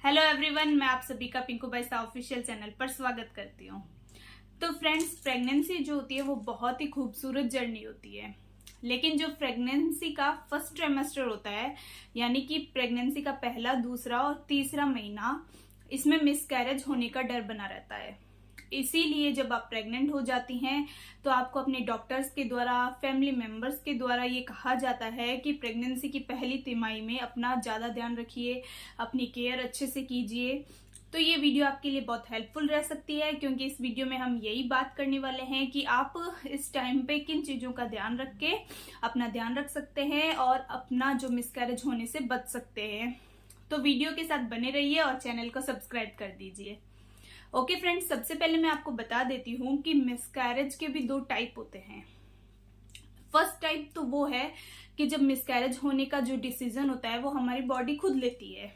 Hello everyone, मैं आप सभी का पिंकू बैसा ऑफिशियल चैनल पर स्वागत करती हूँ। तो फ्रेंड्स, प्रेगनेंसी जो होती है वो बहुत ही खूबसूरत जर्नी होती है। लेकिन जो प्रेगनेंसी का फर्स्ट ट्राइमेस्टर होता है, यानी कि प्रेगनेंसी का पहला, दूसरा और तीसरा महीना, इसमें मिसकैरेज होने का डर बना रहता है। इसीलिए जब आप प्रेग्नेंट हो जाती हैं तो आपको अपने डॉक्टर्स के द्वारा, फैमिली मेंबर्स के द्वारा ये कहा जाता है कि प्रेगनेंसी की पहली तिमाही में अपना ज्यादा ध्यान रखिए, अपनी केयर अच्छे से कीजिए। तो ये वीडियो आपके लिए बहुत हेल्पफुल रह सकती है, क्योंकि इस वीडियो में हम यही बात करने वाले हैं कि आप इस टाइम पे किन चीजों का ध्यान रख के अपना ध्यान रख सकते हैं और अपना जो मिसकैरेज होने से बच सकते हैं। तो वीडियो के साथ बने रहिए और चैनल को सब्सक्राइब कर दीजिए। ओके फ्रेंड्स, सबसे पहले मैं आपको बता देती हूँ कि मिसकैरेज के भी दो टाइप होते हैं। फर्स्ट टाइप तो वो है कि जब मिसकैरेज होने का जो डिसीजन होता है वो हमारी बॉडी खुद लेती है।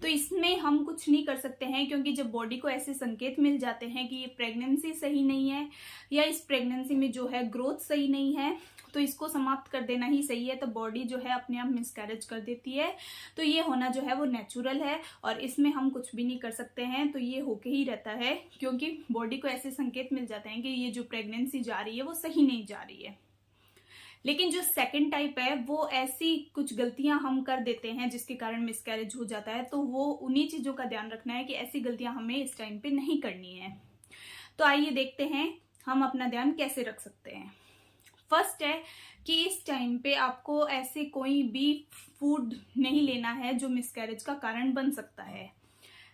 तो इसमें हम कुछ नहीं कर सकते हैं, क्योंकि जब बॉडी को ऐसे संकेत मिल जाते हैं कि ये प्रेगनेंसी सही नहीं है या इस प्रेगनेंसी में जो है ग्रोथ सही नहीं है, तो इसको समाप्त कर देना ही सही है। तो बॉडी जो है अपने आप मिसकैरेज कर देती है। तो ये होना जो है वो नेचुरल है और इसमें हम कुछ भी नहीं कर सकते हैं। तो ये होके ही रहता है, क्योंकि बॉडी को ऐसे संकेत मिल जाते हैं कि ये जो प्रेगनेंसी जा रही है वो सही नहीं जा रही है। लेकिन जो सेकंड टाइप है वो ऐसी कुछ गलतियां हम कर देते हैं जिसके कारण मिसकैरेज हो जाता है। तो वो उन्हीं चीजों का ध्यान रखना है कि ऐसी गलतियां हमें इस टाइम पे नहीं करनी है। तो आइए देखते हैं हम अपना ध्यान कैसे रख सकते हैं। फर्स्ट है कि इस टाइम पे आपको ऐसे कोई भी फूड नहीं लेना है जो मिसकैरेज का कारण बन सकता है,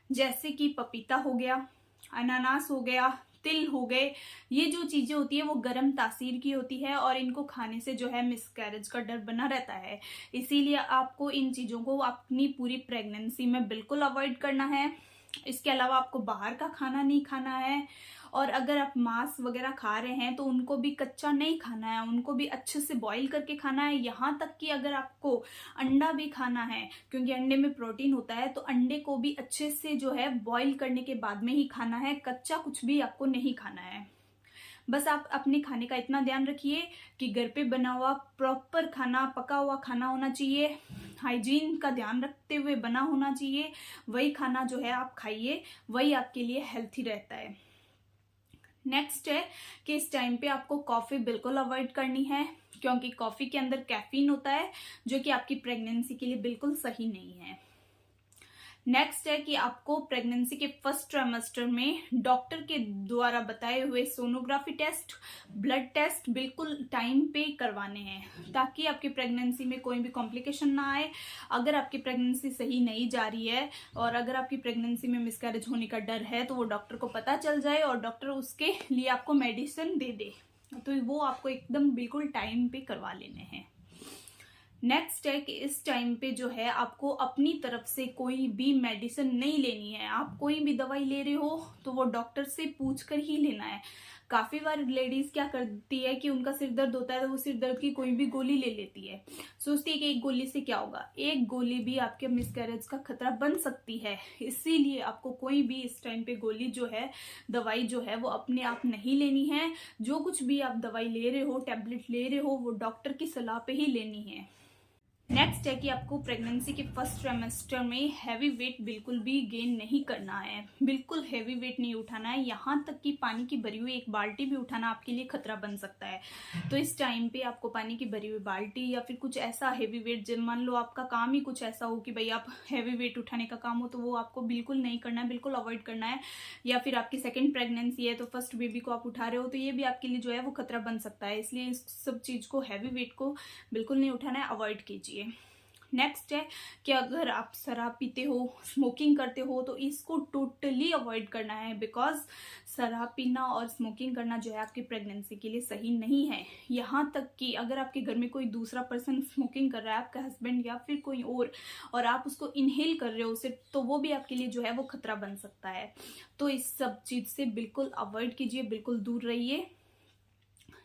जैसे कि पपीता हो गया, अनानास हो गया, तिल हो गए। ये जो चीजें होती है वो गर्म तासीर की होती है और इनको खाने से जो है मिसकैरेज का डर बना रहता है। इसीलिए आपको इन चीजों को अपनी पूरी प्रेगनेंसी में बिल्कुल अवॉइड करना है। इसके अलावा आपको बाहर का खाना नहीं खाना है, और अगर आप मांस वगैरह खा रहे हैं तो उनको भी कच्चा नहीं खाना है, उनको भी अच्छे से बॉईल करके खाना है। यहाँ तक कि अगर आपको अंडा भी खाना है, क्योंकि अंडे में प्रोटीन होता है, तो अंडे को भी अच्छे से जो है बॉईल करने के बाद में ही खाना है। कच्चा कुछ भी आपको नहीं खाना है। बस आप अपने खाने का इतना ध्यान रखिए कि घर पे बना हुआ प्रॉपर खाना, पका हुआ खाना होना चाहिए, हाइजीन का ध्यान रखते हुए बना होना चाहिए। वही खाना जो है आप खाइए, वही आपके लिए हेल्थी रहता है। नेक्स्ट है कि इस टाइम पे आपको कॉफी बिल्कुल अवॉइड करनी है, क्योंकि कॉफी के अंदर कैफीन होता है जो कि आपकी प्रेगनेंसी के लिए बिल्कुल सही नहीं है। नेक्स्ट है कि आपको प्रेगनेंसी के फर्स्ट ट्राइमेस्टर में डॉक्टर के द्वारा बताए हुए सोनोग्राफी टेस्ट, ब्लड टेस्ट बिल्कुल टाइम पे करवाने हैं, ताकि आपकी प्रेगनेंसी में कोई भी कॉम्प्लिकेशन ना आए। अगर आपकी प्रेगनेंसी सही नहीं जा रही है और अगर आपकी प्रेगनेंसी में मिसकैरेज होने का डर है, तो वो डॉक्टर को पता चल जाए और डॉक्टर उसके लिए आपको मेडिसिन दे दे। तो वो आपको एकदम बिल्कुल टाइम पे करवा लेने हैं। नेक्स्ट है कि इस टाइम पे जो है आपको अपनी तरफ से कोई भी मेडिसिन नहीं लेनी है। आप कोई भी दवाई ले रहे हो तो वो डॉक्टर से पूछ कर ही लेना है। काफी बार लेडीज क्या करती है कि उनका सिर दर्द होता है तो वो सिर दर्द की कोई भी गोली ले लेती है, सोचती है कि एक गोली से क्या होगा। एक गोली भी आपके मिसकैरेज का खतरा बन सकती है। इसीलिए आपको कोई भी इस टाइम पे गोली जो है, दवाई जो है, वो अपने आप नहीं लेनी है। जो कुछ भी आप दवाई ले रहे हो, टैबलेट ले रहे हो, वो डॉक्टर की सलाह पे ही लेनी है। नेक्स्ट है कि आपको प्रेगनेंसी के फर्स्ट ट्राइमेस्टर में हैवी वेट बिल्कुल भी गेन नहीं करना है। बिल्कुल हैवी वेट नहीं उठाना है। यहाँ तक कि पानी की भरी हुई एक बाल्टी भी उठाना आपके लिए खतरा बन सकता है। तो इस टाइम पे आपको पानी की भरी हुई बाल्टी या फिर कुछ ऐसा हैवी वेट, जब मान लो आपका काम ही कुछ ऐसा हो कि भाई आप हैवी वेट उठाने का काम हो, तो वो आपको बिल्कुल नहीं करना है, बिल्कुल अवॉइड करना है। या फिर आपकी सेकेंड प्रेगनेंसी है तो फर्स्ट बेबी को आप उठा रहे हो, तो ये भी आपके लिए जो है वो खतरा बन सकता है। इसलिए इस सब चीज को, हैवी वेट को बिल्कुल नहीं उठाना है, अवॉइड कीजिए। नेक्स्ट है कि अगर आप शराब पीते हो, स्मोकिंग करते हो, तो इसको टोटली अवॉइड करना है, बिकॉज शराब पीना और स्मोकिंग करना जो है आपकी प्रेगनेंसी के लिए सही नहीं है। यहाँ तक कि अगर आपके घर में कोई दूसरा पर्सन स्मोकिंग कर रहा है, आपका हस्बैंड या फिर कोई और आप उसको इनहेल कर रहे हो सिर्फ, तो वो भी आपके लिए जो है वो खतरा बन सकता है। तो इस सब चीज से बिल्कुल अवॉइड कीजिए, बिल्कुल दूर रहिए।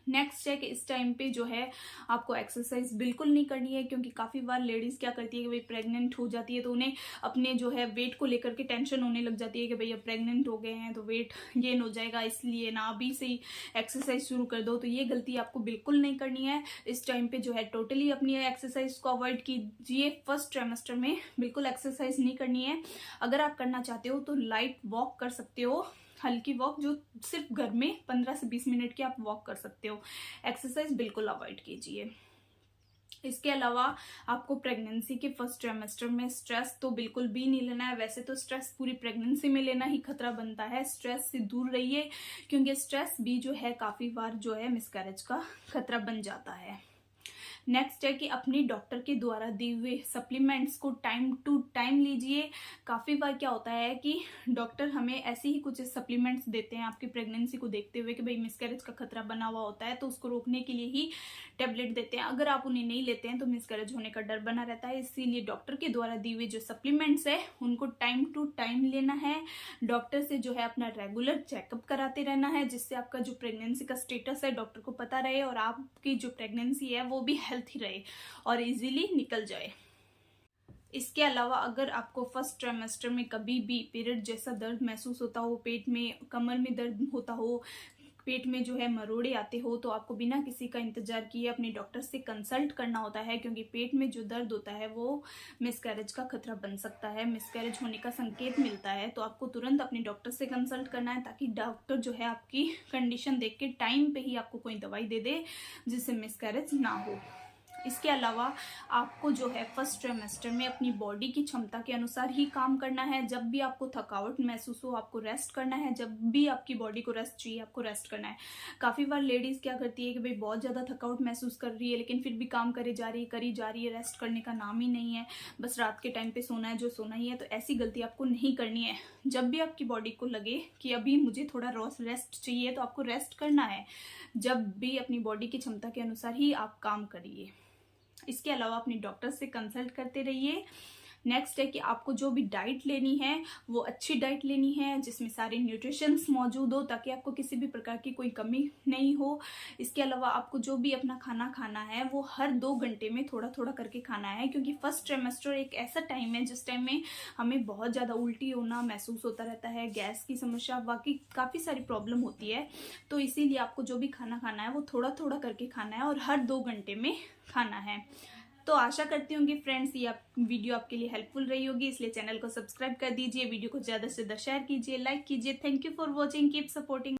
नेक्स्ट है कि इस टाइम पे जो है आपको एक्सरसाइज बिल्कुल नहीं करनी है, क्योंकि काफ़ी बार लेडीज़ क्या करती है कि भाई प्रेग्नेंट हो जाती है तो उन्हें अपने जो है वेट को लेकर के टेंशन होने लग जाती है कि भाई अब प्रेग्नेंट हो गए हैं तो वेट गेन हो जाएगा, इसलिए ना अभी से ही एक्सरसाइज शुरू कर दो। तो ये गलती आपको बिल्कुल नहीं करनी है। इस टाइम पे जो है टोटली अपनी एक्सरसाइज को अवॉइड कीजिए। फर्स्ट ट्राइमेस्टर में बिल्कुल एक्सरसाइज नहीं करनी है। अगर आप करना चाहते हो तो लाइट वॉक कर सकते हो, हल्की वॉक जो सिर्फ घर में 15 से 20 मिनट की आप वॉक कर सकते हो। एक्सरसाइज बिल्कुल अवॉइड कीजिए। इसके अलावा आपको प्रेगनेंसी के फर्स्ट ट्राइमेस्टर में स्ट्रेस तो बिल्कुल भी नहीं लेना है। वैसे तो स्ट्रेस पूरी प्रेगनेंसी में लेना ही खतरा बनता है, स्ट्रेस से दूर रहिए, क्योंकि स्ट्रेस भी जो है काफ़ी बार जो है मिसकैरेज का खतरा बन जाता है। नेक्स्ट है कि अपनी डॉक्टर के द्वारा दिए हुए सप्लीमेंट्स को टाइम टू टाइम लीजिए। काफ़ी बार क्या होता है कि डॉक्टर हमें ऐसे ही कुछ सप्लीमेंट्स देते हैं आपकी प्रेगनेंसी को देखते हुए कि भाई मिसकैरेज का खतरा बना हुआ होता है, तो उसको रोकने के लिए ही टेबलेट देते हैं। अगर आप उन्हें नहीं लेते हैं तो मिसकैरेज होने का डर बना रहता है। इसीलिए डॉक्टर के द्वारा दिए हुए जो सप्लीमेंट्स है उनको टाइम टू टाइम लेना है। डॉक्टर से जो है अपना रेगुलर चेकअप कराते रहना है, जिससे आपका जो प्रेगनेंसी का स्टेटस है डॉक्टर को पता रहे और आपकी जो प्रेगनेंसी है वो भी हेल्थी रहे और इजीली निकल जाए। इसके अलावा अगर आपको फर्स्ट ट्राइमेस्टर में कभी भी पीरियड जैसा दर्द महसूस होता हो, पेट में कमर में दर्द होता हो, पेट में जो है मरोड़े आते हो, तो आपको बिना किसी का इंतजार किए अपने डॉक्टर से कंसल्ट करना होता है, क्योंकि पेट में जो दर्द होता है वो मिसकैरेज का खतरा बन सकता है, मिसकैरेज होने का संकेत मिलता है। तो आपको तुरंत अपने डॉक्टर से कंसल्ट करना है, ताकि डॉक्टर जो है आपकी कंडीशन देख के टाइम पे ही आपको कोई दवाई दे दे जिससे मिसकैरेज ना हो। इसके अलावा आपको जो है फर्स्ट ट्राइमेस्टर में अपनी बॉडी की क्षमता के अनुसार ही काम करना है। जब भी आपको थकावट महसूस हो आपको रेस्ट करना है, जब भी आपकी बॉडी को रेस्ट चाहिए आपको रेस्ट करना है। काफ़ी बार लेडीज़ क्या करती है कि भाई बहुत ज़्यादा थकावट महसूस कर रही है लेकिन फिर भी काम करी जा रही है, रेस्ट करने का नाम ही नहीं है, बस रात के टाइम पे सोना है जो सोना ही है। तो ऐसी गलती आपको नहीं करनी है। जब भी आपकी बॉडी को लगे कि अभी मुझे थोड़ा रेस्ट चाहिए तो आपको रेस्ट करना है। जब भी अपनी बॉडी की क्षमता के अनुसार ही आप काम करिए। इसके अलावा अपने डॉक्टर से कंसल्ट करते रहिए। नेक्स्ट है कि आपको जो भी डाइट लेनी है वो अच्छी डाइट लेनी है, जिसमें सारे न्यूट्रिशंस मौजूद हो, ताकि आपको किसी भी प्रकार की कोई कमी नहीं हो। इसके अलावा आपको जो भी अपना खाना खाना है वो हर 2 घंटे में थोड़ा थोड़ा करके खाना है, क्योंकि फर्स्ट ट्राइमेस्टर एक ऐसा टाइम है जिस टाइम में हमें बहुत ज़्यादा उल्टी होना महसूस होता रहता है, गैस की समस्या, बाकी काफ़ी सारी प्रॉब्लम होती है। तो इसीलिए आपको जो भी खाना खाना है वो थोड़ा थोड़ा करके खाना है और हर 2 घंटे में खाना है। तो आशा करती हूँ कि फ्रेंड्स ये वीडियो आपके लिए हेल्पफुल रही होगी, इसलिए चैनल को सब्सक्राइब कर दीजिए, वीडियो को ज़्यादा से ज़्यादा शेयर कीजिए, लाइक कीजिए। Thank you for watching, keep supporting.